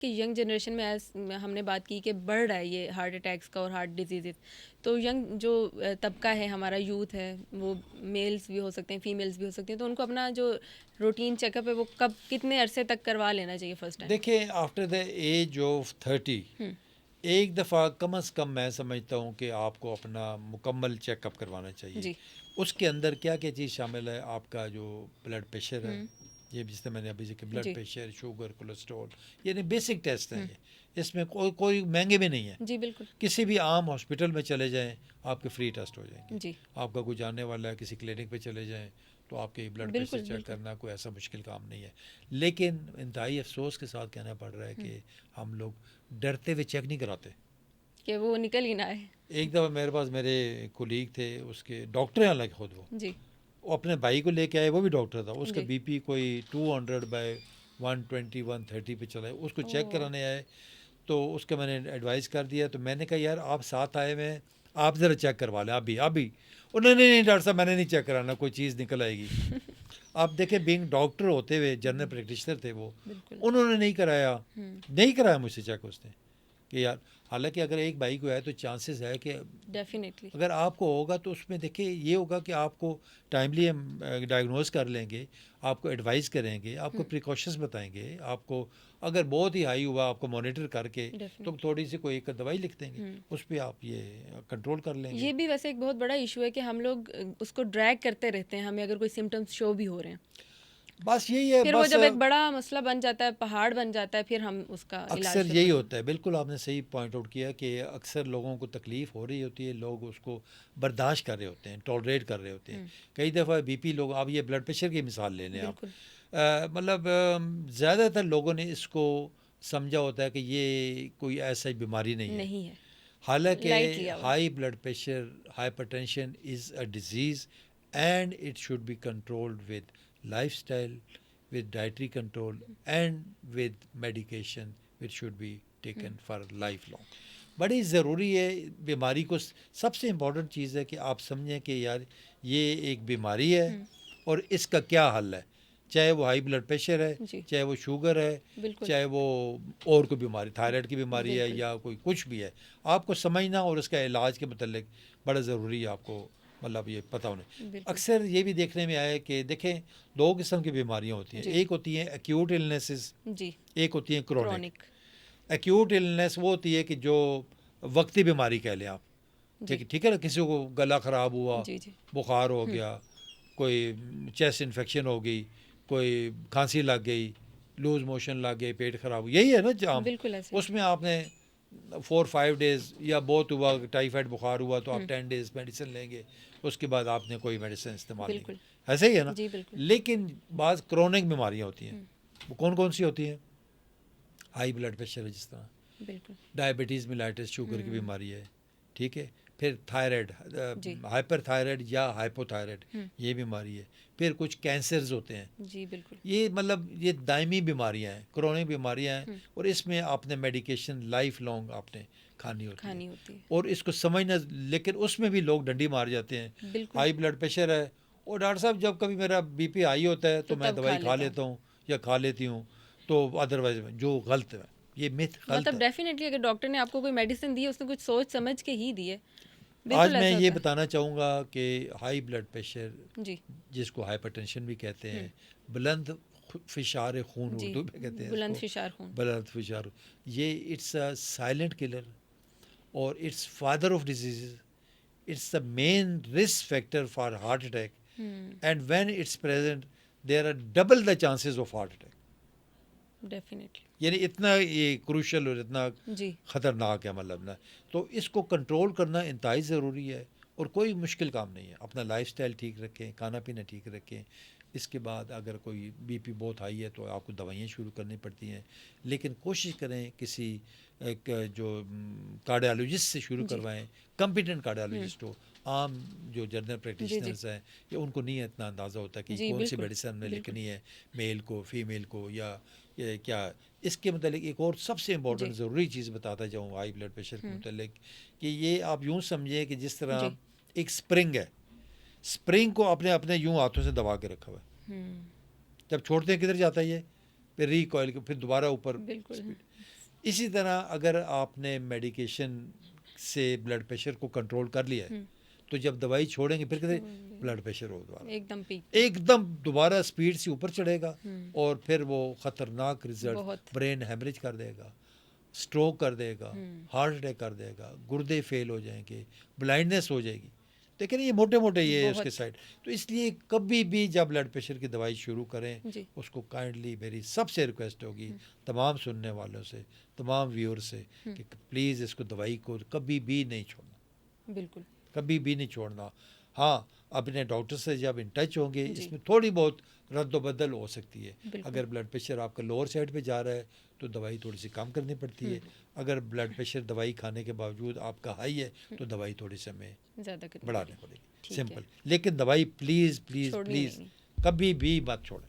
कि young generation में as हमने बात की कि बढ़ रहा है ये हार्ट अटैक्स का और हार्ट डिजीज़, तो यंग जो तबका है हमारा, यूथ है, वो मेल्स भी हो सकते हैं, फीमेल्स भी हो सकती हैं, तो उनको अपना जो रूटीन चेकअप है वो कब कितने अरसे तक करवा लेना चाहिए फर्स्ट टाइम? देखिए, आफ्टर द एज ऑफ 30 हम्म। एक दफ़ा कम अज़ कम मैं समझता हूँ कि आपको अपना मुकम्मल चेकअप करवाना चाहिए। जी। उसके अंदर क्या क्या चीज़ शामिल है, आपका जो ब्लड प्रेशर है, हम्म। ये जिससे मैंने अभी जिक्र, ब्लड जी। प्रेशर, शुगर, कोलेस्ट्रॉल, यानी बेसिक टेस्ट हैं हम्म। ये। इसमें कोई कोई महंगे भी नहीं है। जी बिल्कुल। किसी भी आम हॉस्पिटल में चले जाएं, आपके फ्री टेस्ट हो जाएंगे। जी आपका कोई जानने वाला है, किसी क्लिनिक पे चले जाएं, तो आपके ब्लड प्रेशर बिल्कुल चेक बिल्कुल। करना कोई ऐसा मुश्किल काम नहीं है। लेकिन इंतहाई अफसोस के साथ कहना पड़ रहा है हम्म। कि हम लोग डरते हुए चेक नहीं कराते। कि वो निकल ही ना आए। एक दफ़ा मेरे पास मेरे कोलीग थे, उसके डॉक्टर हैं हालांकि खुद जी। वो अपने भाई को लेके आए, वो भी डॉक्टर था, उसका जी। बीपी कोई 200/120 130 पे चला है, उसको ओ। चेक कराने आए। तो उसका मैंने एडवाइस कर दिया, तो मैंने कहा यार आप साथ आए हुए हैं, आप ज़रा चेक करवा लें अभी। और नहीं नहीं नहीं डॉक्टर साहब, मैंने नहीं चेक कराना, कोई चीज़ निकल आएगी। आप देखें, बीइंग डॉक्टर होते हुए, जनरल प्रैक्टिशनर थे वो, बिल्कुल। उन्होंने नहीं कराया, हम्म। नहीं कराया मुझसे चेक उसने। कि यार, हालांकि अगर एक भाई को है तो चांसेस है कि डेफिनेटली। अगर आपको होगा तो उसमें देखिए ये होगा कि आपको टाइमली हम डायग्नोज कर लेंगे, आपको एडवाइस करेंगे, आपको प्रिकॉशंस बताएंगे, आपको अगर बहुत ही हाई हुआ आपको मॉनिटर करके तो डेफिनेटली। थोड़ी सी कोई एक दवाई लिख देंगे, उस पर आप ये कंट्रोल कर लेंगे। ये भी वैसे एक बहुत बड़ा इशू है कि हम लोग उसको ड्रैग करते रहते हैं, हमें अगर कोई सिम्टम्स शो भी हो रहे हैं, बस यही है, फिर वो बस जब एक बड़ा मसला बन जाता है, पहाड़ बन जाता है, फिर हम उसका इलाज अक्सर शुरू यही करते हैं। होता है। बिल्कुल आपने सही पॉइंट आउट किया कि अक्सर लोगों को तकलीफ़ हो रही होती है, लोग उसको बर्दाश्त कर रहे होते हैं, टॉलरेट कर रहे होते हैं। कई दफ़ा बीपी लोग, आप ये ब्लड प्रेशर की मिसाल ले लें आप, बिल्कुल। मतलब ज़्यादातर लोगों ने इसको समझा होता है कि ये कोई ऐसा बीमारी नहीं है। नहीं है। हालांकि लाइट लिया हुआ है। High blood pressure, hypertension is a disease and it should be controlled with lifestyle, with dietary control and with medication which should be taken for lifelong। बड़ी ज़रूरी है बीमारी को, सबसे इम्पॉर्टेंट चीज़ है कि आप समझें कि यार ये एक बीमारी है और इसका क्या हल है। चाहे वो हाई ब्लड प्रेशर है, जी चाहे वो शुगर है, बिल्कुल। चाहे वो और कोई बीमारी, थायराइड की बीमारी है, बिल्कुल। या कोई कुछ भी है, आपको समझना और उसका इलाज के मतलब बड़ा ज़रूरी है आपको, मतलब ये पता होने। बिल्कुल। अक्सर ये भी देखने में आया कि देखें, दो किस्म की बीमारियां होती हैं। जी एक होती हैं एक्यूट इलनेसेस, जी। एक होती हैं क्रोनिक। क्रॉनिक। एक्यूट इलनेस वो होती है कि जो वक्ती बीमारी कह लें आप, जी ठीक है ना, किसी को गला ख़राब हुआ, जी। जी। बुखार हो गया, कोई चेस्ट इन्फेक्शन हो गई, कोई खांसी लग गई, लूज मोशन लग गए, पेट ख़राब, यही है ना जाम। बिल्कुल ऐसे ही। उसमें आपने 4-5 डेज़, या बहुत हुआ टाइफाइड बुखार हुआ तो आप 10 डेज़ मेडिसिन लेंगे, उसके बाद आपने कोई मेडिसिन इस्तेमाल नहीं बिल्कुल। की, ऐसे ही है ना। जी बिल्कुल। लेकिन बाज़ क्रोनिक बीमारियाँ होती हैं, वो कौन कौन सी होती हैं? हाई ब्लड प्रेशर है जिस तरह, बिल्कुल। डायबिटीज़ मिलाइटिस शुगर की बीमारी है, ठीक है। फिर थायराइड, जी। हाइपर थायराइड या हाइपोथायराइड, ये बीमारी है। फिर कुछ कैंसर्स होते हैं। जी बिल्कुल। ये मतलब ये दायमी बीमारियां हैं, क्रोनिक बीमारियां हैं, और इसमें आपने मेडिकेशन लाइफ लॉन्ग आपने खानी होती है। खानी होती है। और इसको समझना, लेकिन उसमें भी लोग डंडी मार जाते हैं। बिल्कुल। हाई ब्लड प्रेशर है, और डॉक्टर साहब जब कभी मेरा बीपी हाई होता है तो तो मैं तब खा दवाई खा लेता हूँ। लेता हूँ या खा लेती हूँ, तो अदरवाइज जो गलत है, ये मिथ गलत मतलब है। डेफिनेटली अगर डॉक्टर ने आपको कोई मेडिसिन दी है, उसने कुछ सोच समझ के ही दी है। आज बिल्कुल मैं ऐसा ये होता है। बताना चाहूँगा कि हाई ब्लड प्रेशर, जी। जिसको हाइपरटेंशन भी कहते हैं, बुलंद फिशार खून जी। उर्दू में कहते हैं बुलंद इसको, फिशार खून। बुलंद फिशार, ये इट्स अ साइलेंट किलर और it's father of disease, it's the main risk factor for heart attack, and when it's present there are double the chances of heart attack. Definitely. यानी इतना ये क्रूशल और इतना जी ख़तरनाक है, मतलब ना, तो इसको कंट्रोल करना इंतहाई ज़रूरी है, और कोई मुश्किल काम नहीं है। अपना लाइफस्टाइल ठीक रखें, खाना पीना ठीक रखें। इसके बाद अगर कोई बीपी बहुत हाई है तो आपको दवाइयाँ शुरू करनी पड़ती हैं, लेकिन कोशिश करें किसी एक जो कार्डियोलॉजिस्ट से शुरू जी। करवाएं, कॉम्पिटेंट कार्डियोलॉजिस्ट हो। आम जो जनरल जी। जी प्रैक्टिशनर्स हैं, या उनको नहीं इतना अंदाज़ा होता कि जी। कौन सी बिल्कुल मेडिसिन में बिल्कुल। लिखनी है, मेल को, फीमेल को, या ये क्या। इसके मतलब एक और सबसे इम्पॉर्टेंट जी। ज़रूरी चीज़ बताता जाऊँ हाई ब्लड प्रेशर के मतलब, कि ये आप यूँ समझें कि जिस तरह जी। एक स्प्रिंग है, स्प्रिंग को आपने अपने यूँ हाथों से दबा के रखा हुआ है, जब छोड़ते हैं किधर जाता है ये, फिर रिकॉइल, फिर दोबारा ऊपर बिल्कुल। स्पीड। इसी तरह अगर आपने मेडिकेशन से ब्लड प्रेशर को कंट्रोल कर लिया है, तो जब दवाई छोड़ेंगे फिर कहते ब्लड प्रेशर हो दोबारा एकदम पीक एकदम दोबारा स्पीड से ऊपर चढ़ेगा हम्म, और फिर वो ख़तरनाक रिजल्ट, बहुत ब्रेन हेमरेज कर देगा, स्ट्रोक कर देगा, हम्म, हार्ट अटैक कर देगा, गुर्दे फेल हो जाएंगे, ब्लाइंडनेस हो जाएगी। देखिए ना, ये मोटे मोटे ये है उसके बहुत साइड। तो इसलिए कभी भी जब ब्लड प्रेशर की दवाई शुरू करें, जी उसको काइंडली, मेरी सबसे रिक्वेस्ट होगी तमाम सुनने वालों से, तमाम व्यूअर से, कि प्लीज़ इसको दवाई को कभी भी नहीं छोड़ना, बिल्कुल कभी भी नहीं छोड़ना। हाँ, अपने डॉक्टर से जब इन टच होंगे, जी इसमें थोड़ी बहुत रद्द-बदल हो सकती है। बिल्कुल अगर ब्लड प्रेशर आपका लोअर साइड पे जा रहा है तो दवाई थोड़ी सी कम करनी पड़ती है। अगर ब्लड प्रेशर दवाई खाने के बावजूद आपका हाई है तो दवाई थोड़ी सी हमें ज़्यादा करनी बढ़ानी पड़ेगी पड़ेगी, ठीक है सिंपल। लेकिन दवाई प्लीज़ प्लीज़ छोड़नी प्लीज़ नहीं कभी भी मत छोड़ें।